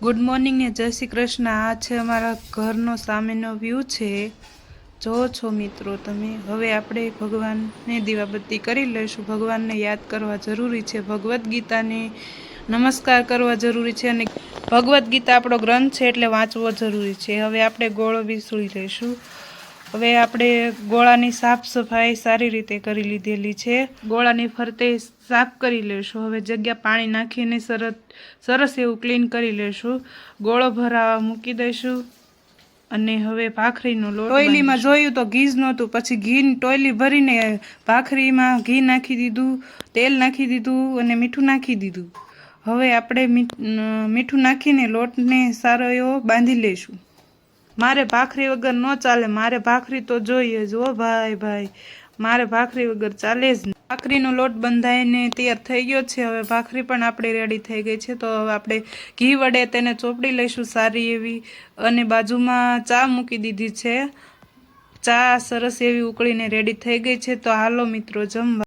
Good morning ને જય શ્રી કૃષ્ણ। આ છે અમારા ઘરનો સામેનો વ્યૂ છે, જો છો મિત્રો તમે। હવે આપણે ભગવાનને દીવાબત્તી કરી લઈશું। ભગવાનને યાદ કરવા જરૂરી છે, ભગવદ્ ગીતાને નમસ્કાર કરવા જરૂરી છે અને ભગવદ્ ગીતા આપણો ગ્રંથ છે એટલે વાંચવો જરૂરી છે। હવે આપણે ગોળો વિસળી લઈશું। હવે આપણે ગોળાની સાફ સફાઈ સારી રીતે કરી લીધેલી છે, ગોળાની ફરતે સાફ કરી લેશું। હવે જગ્યા પાણી નાખીને સરસ એવું ક્લીન કરી લેશું। ગોળો ભરાવા મૂકી દઈશું અને હવે ભાખરીનો લોટ ટોયલીમાં જોયું તો ઘી જ નહોતું, પછી ઘી ટોયલી ભરીને ભાખરીમાં ઘી નાખી દીધું, તેલ નાખી દીધું અને મીઠું નાખી દીધું। હવે આપણે મીઠું નાખીને લોટને સારો એવો બાંધી લઈશું। મારે ભાખરી વગર ન ચાલે, મારે ભાખરી તો જોઈએ જ હો ભાઈ, મારે ભાખરી વગર ચાલે જ નહીં। ભાખરીનો લોટ બંધાઈને તૈયાર થઈ ગયો છે। હવે ભાખરી પણ આપણી રેડી થઈ ગઈ છે, તો હવે આપણે ઘી વડે તેને ચોપડી લઈશું સારી એવી અને બાજુમાં ચા મૂકી દીધી છે। ચા સરસ એવી ઉકળીને રેડી થઈ ગઈ છે, તો હાલો મિત્રો જમવા।